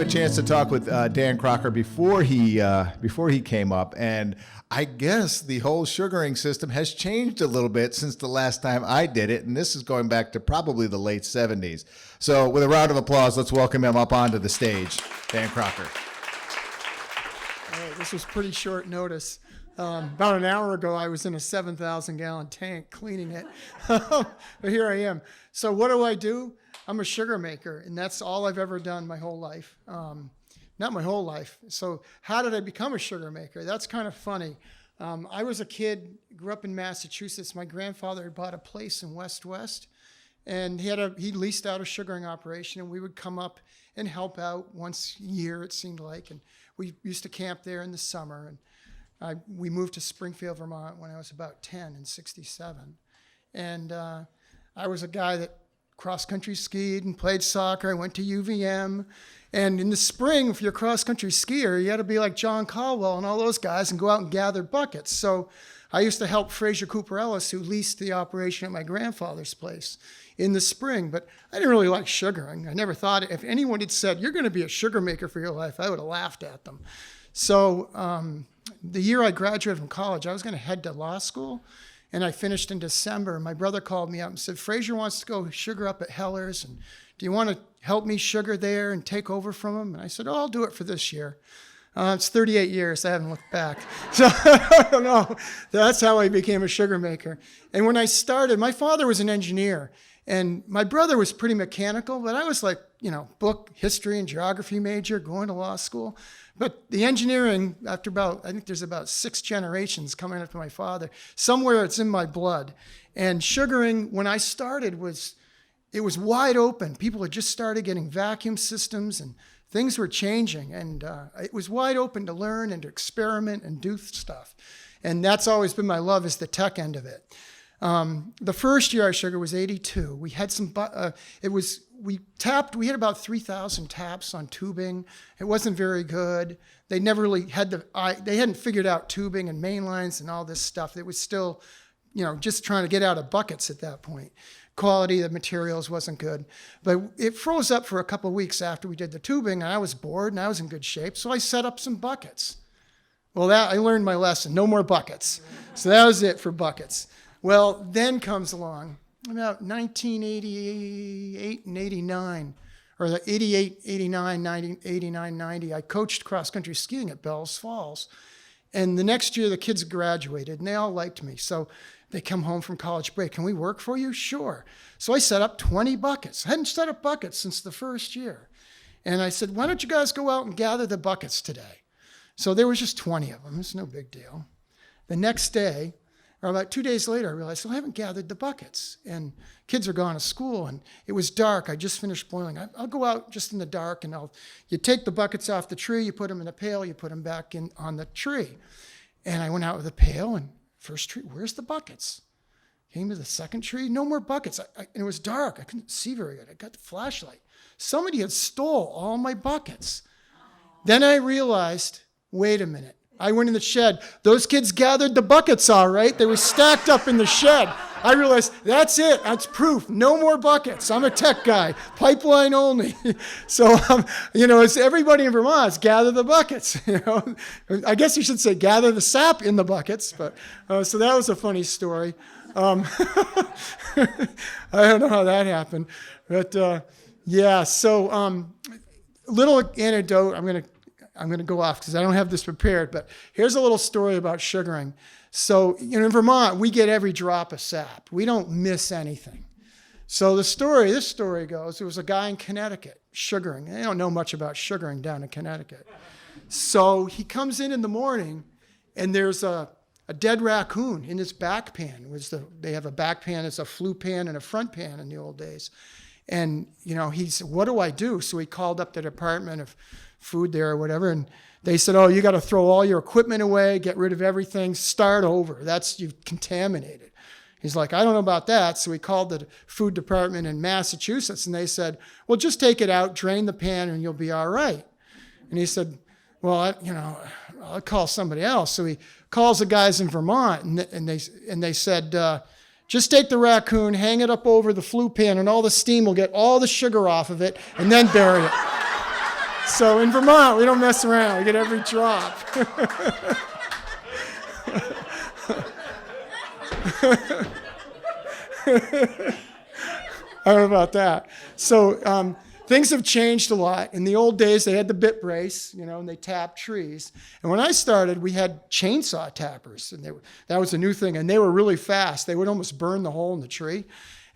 have a chance to talk with Dan Crocker before he came up, and I guess the whole sugaring system has changed a little bit since the last time I did it, and this is going back to probably the late 70s. So with a round of applause, let's welcome him up onto the stage, Dan Crocker. All right, this was pretty short notice. About an hour ago, I was in a 7,000-gallon tank cleaning it, but here I am. So what do? I'm a sugar maker, and that's all I've ever done my whole life. Not my whole life. So how did I become a sugar maker? That's kind of funny. I was a kid, grew up in Massachusetts. My grandfather had bought a place in West, and he leased out a sugaring operation, and we would come up and help out once a year, it seemed like. And we used to camp there in the summer. And we moved to Springfield, Vermont when I was about 10 in '67. And I was a guy that cross-country skied and played soccer. I went to UVM. And in the spring, if you're a cross-country skier, you had to be like John Caldwell and all those guys and go out and gather buckets. So I used to help Fraser Cooper Ellis, who leased the operation at my grandfather's place, in the spring. But I didn't really like sugaring. I never thought, if anyone had said, you're going to be a sugar maker for your life, I would have laughed at them. So the year I graduated from college, I was going to head to law school, and I finished in December. My brother called me up and said, Fraser wants to go sugar up at Heller's, and do you want to help me sugar there and take over from him? And I said, I'll do it for this year. It's 38 years. I haven't looked back. So I don't know. That's how I became a sugar maker. And when I started, my father was an engineer, and my brother was pretty mechanical, but I was like, book, history, and geography major, going to law school. But the engineering, I think there's about 6 generations coming after my father. Somewhere it's in my blood. And sugaring, when I started, it was wide open. People had just started getting vacuum systems, and things were changing. And it was wide open to learn and to experiment and do stuff. And that's always been my love, is the tech end of it. The first year I sugared was '82. We had we had about 3,000 taps on tubing. It wasn't very good. They never really they hadn't figured out tubing and main lines and all this stuff. It was still, just trying to get out of buckets at that point. Quality of the materials wasn't good. But it froze up for a couple of weeks after we did the tubing, and I was bored and I was in good shape, so I set up some buckets. Well, I learned my lesson, no more buckets. So that was it for buckets. Well, then comes along about 1988 and 89, or the 88, 89, 90, 89, 90. I coached cross-country skiing at Bells Falls. And the next year, the kids graduated, and they all liked me. So they come home from college break. Can we work for you? Sure. So I set up 20 buckets. I hadn't set up buckets since the first year. And I said, why don't you guys go out and gather the buckets today? So there was just 20 of them. It's no big deal. The next day, or about 2 days later, I realized, I haven't gathered the buckets. And kids are gone to school, and it was dark. I just finished boiling. I'll go out just in the dark, and you take the buckets off the tree, you put them in a pail, you put them back in on the tree. And I went out with a pail, and first tree, where's the buckets? Came to the second tree, no more buckets. And it was dark. I couldn't see very good. I got the flashlight. Somebody had stole all my buckets. Then I realized, wait a minute. I went in the shed. Those kids gathered the buckets all right. They were stacked up in the shed. I realized, that's it. That's proof. No more buckets. I'm a tech guy. Pipeline only. So, it's everybody in Vermont is gather the buckets. I guess you should say gather the sap in the buckets. But so that was a funny story. I don't know how that happened. But, yeah. So little anecdote. I'm going to go off because I don't have this prepared, but here's a little story about sugaring. So, in Vermont, we get every drop of sap. We don't miss anything. So this story goes, there was a guy in Connecticut sugaring. They don't know much about sugaring down in Connecticut. So he comes in the morning, and there's a dead raccoon in his back pan. They have a back pan, it's a flue pan and a front pan in the old days. And, he said, what do I do? So he called up the Department of Food there or whatever, and they said, oh, you got to throw all your equipment away, get rid of everything, start over. You've contaminated. He's like, I don't know about that. So he called the food department in Massachusetts, and they said, well, just take it out, drain the pan, and you'll be all right. And he said, well, I'll call somebody else. So he calls the guys in Vermont, and they said, just take the raccoon, hang it up over the flue pan, and all the steam will get all the sugar off of it, and then bury it. So in Vermont, we don't mess around. We get every drop. I don't know about that. So things have changed a lot. In the old days, they had the bit brace, and they tapped trees. And when I started, we had chainsaw tappers, and that was a new thing. And they were really fast. They would almost burn the hole in the tree.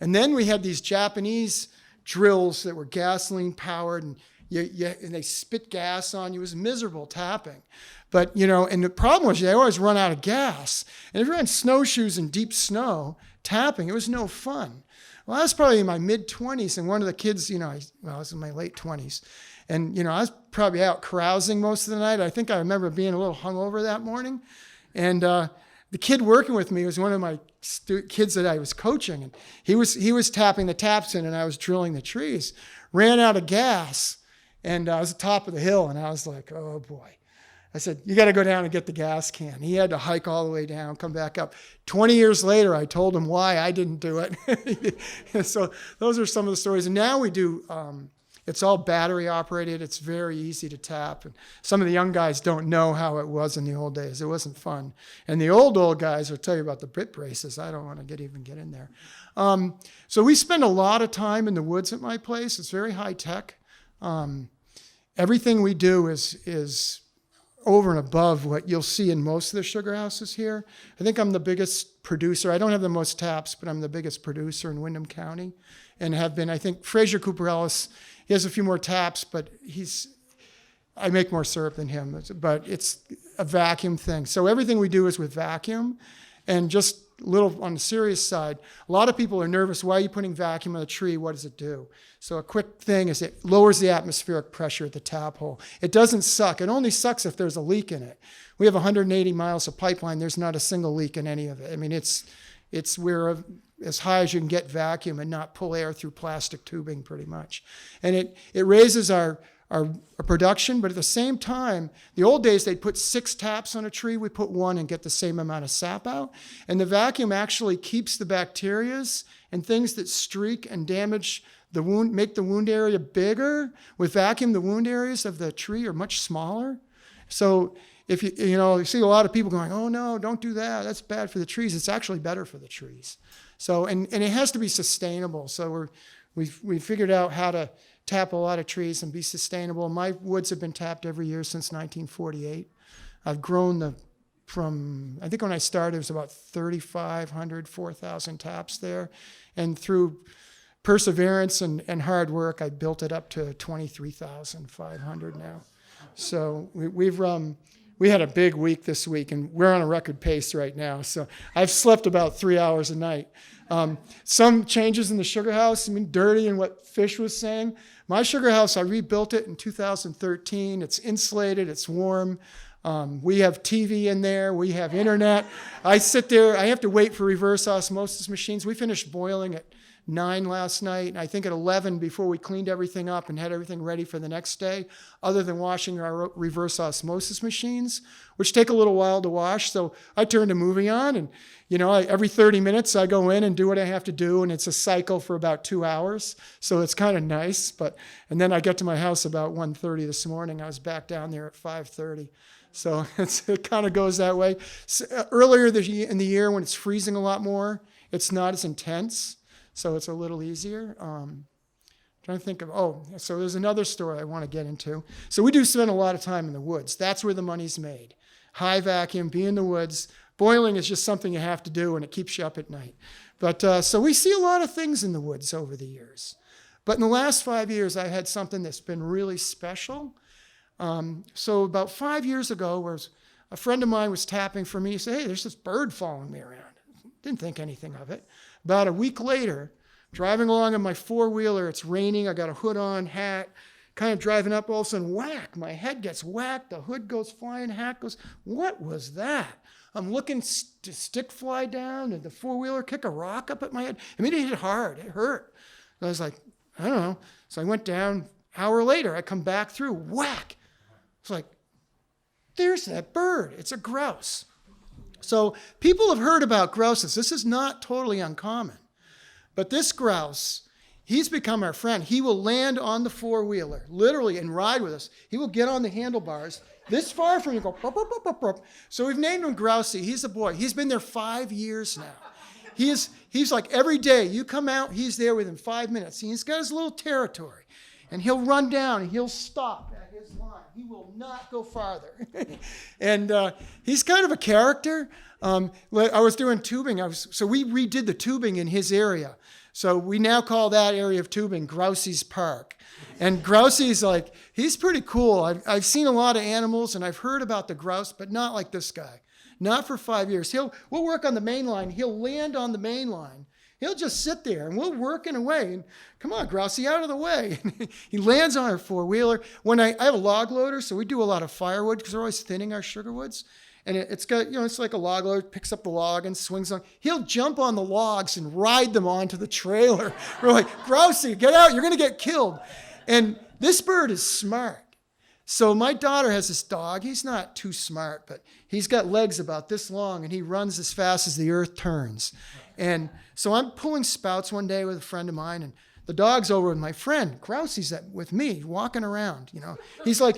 And then we had these Japanese drills that were gasoline powered, and they spit gas on you. It was miserable tapping. But, and the problem was they always run out of gas. And if you're on snowshoes in deep snow tapping, it was no fun. Well, I was probably in my mid-20s, and one of the kids, I was in my late 20s. And, I was probably out carousing most of the night. I think I remember being a little hungover that morning. And the kid working with me was one of my kids that I was coaching. And he was tapping the taps in, and I was drilling the trees. Ran out of gas, and I was at the top of the hill, and I was like, oh, boy. I said, you got to go down and get the gas can. He had to hike all the way down, come back up. 20 years later, I told him why I didn't do it. So those are some of the stories. And now we do, it's all battery operated. It's very easy to tap. And some of the young guys don't know how it was in the old days. It wasn't fun. And the old guys will tell you about the bit braces. I don't want to even get in there. So we spend a lot of time in the woods at my place. It's very high tech. Everything we do is over and above what you'll see in most of the sugar houses here. I think I'm the biggest producer. I don't have the most taps, but I'm the biggest producer in Windham County, and have been. I think Fraser Cooper Ellis, he has a few more taps, but I make more syrup than him, but it's a vacuum thing. So everything we do is with vacuum. And just a little on the serious side, a lot of people are nervous. Why are you putting vacuum on the tree? What does it do? So a quick thing is it lowers the atmospheric pressure at the tap hole. It doesn't suck. It only sucks if there's a leak in it. We have 180 miles of pipeline. There's not a single leak in any of it. I mean, we're as high as you can get vacuum and not pull air through plastic tubing pretty much. And it raises our production, but at the same time, the old days they'd put 6 taps on a tree. We put 1 and get the same amount of sap out. And the vacuum actually keeps the bacterias and things that streak and damage the wound, make the wound area bigger. With vacuum, the wound areas of the tree are much smaller. So if you see a lot of people going, oh no, don't do that. That's bad for the trees. It's actually better for the trees. So, and it has to be sustainable. So we figured out how to tap a lot of trees and be sustainable. My woods have been tapped every year since 1948. I've grown from, I think when I started, it was about 3,500, 4,000 taps there. And through perseverance and hard work, I built it up to 23,500 now. So we had a big week this week, and we're on a record pace right now. So I've slept about 3 hours a night. Some changes in the sugar house, dirty and what Fish was saying. My sugar house, I rebuilt it in 2013. It's insulated, it's warm. We have TV in there, we have internet. I sit there, I have to wait for reverse osmosis machines. We finished boiling at 9 last night, and I think at 11 before we cleaned everything up and had everything ready for the next day, other than washing our reverse osmosis machines, which take a little while to wash. So I turned a movie on, and every 30 minutes I go in and do what I have to do, and it's a cycle for about 2 hours. So it's kind of nice. And then I get to my house about 1:30 this morning. I was back down there at 5:30. So it kind of goes that way. So, earlier in the year when it's freezing a lot more, it's not as intense. So it's a little easier. Trying to think of, so there's another story I want to get into. So we do spend a lot of time in the woods. That's where the money's made. High vacuum, be in the woods. Boiling is just something you have to do, and it keeps you up at night. But so we see a lot of things in the woods over the years. But in the last 5 years, I had something that's been really special. So about 5 years ago, a friend of mine was tapping for me. He said, hey, there's this bird following me around. Didn't think anything of it. About a week later, driving along on my four-wheeler, it's raining, I got a hood on, hat, kind of driving up, all of a sudden, whack, my head gets whacked, the hood goes flying, hat goes, what was that? I'm looking to stick fly down, and the four-wheeler kick a rock up at my head. It hit hard, it hurt. I was like, I don't know. So I went down, an hour later, I come back through, whack. It's like, there's that bird, it's a grouse. So people have heard about grouses. This is not totally uncommon. But this grouse, he's become our friend. He will land on the four-wheeler, literally, and ride with us. He will get on the handlebars this far from you, go, burp, burp, burp, burp, burp. So we've named him Grousey. He's a boy. He's been there 5 years now. He's like every day you come out, he's there within 5 minutes. He's got his little territory, and he'll run down and he'll stop at his line. He will not go farther. And he's kind of a character. I was doing tubing. So we redid the tubing in his area. So we now call that area of tubing Grousey's Park. And Grousey's like, he's pretty cool. I've seen a lot of animals, and I've heard about the grouse, but not like this guy. Not for 5 years. We'll work on the main line. He'll land on the main line. He'll just sit there, and we'll working away. And come on, Grousey, out of the way. He lands on our four-wheeler. When I have a log loader, so we do a lot of firewood because we're always thinning our sugar woods. And it's got, it's like a log loader, picks up the log and swings on. He'll jump on the logs and ride them onto the trailer. We're like, Grousey, get out. You're going to get killed. And this bird is smart. So my daughter has this dog. He's not too smart, but he's got legs about this long, and he runs as fast as the earth turns. And so I'm pulling spouts one day with a friend of mine, and the dog's over with my friend. Grousey's with me, walking around. He's like,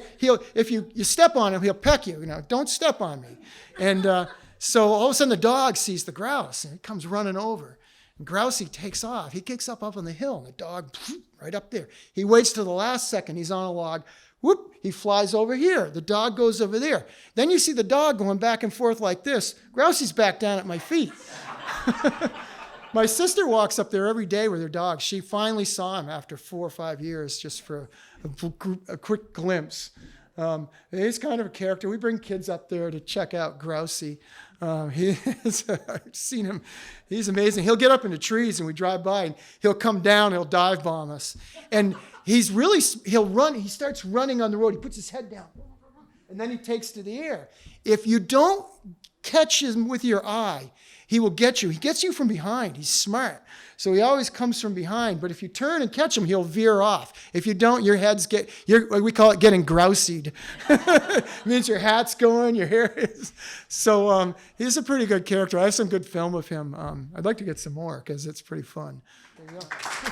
if you step on him, he'll peck you. Don't step on me. And so all of a sudden the dog sees the grouse, and he comes running over. And Grousey takes off. He kicks up on the hill, and the dog right up there. He waits till the last second. He's on a log. Whoop, he flies over here. The dog goes over there. Then you see the dog going back and forth like this. Grousey's back down at my feet. My sister walks up there every day with her dog. She finally saw him after 4 or 5 years, just for a quick glimpse. He's kind of a character. We bring kids up there to check out Grousey. I've seen him. He's amazing. He'll get up into trees, and we drive by, and he'll come down. He'll dive bomb us. And he'll run. He starts running on the road. He puts his head down, and then he takes to the air. If you don't catch him with your eye, he will get you. He gets you from behind. He's smart. So he always comes from behind. But if you turn and catch him, he'll veer off. If you don't, your head's we call it getting grouseyed. It means your hat's going, your hair is. So he's a pretty good character. I have some good film of him. I'd like to get some more because it's pretty fun. There you go.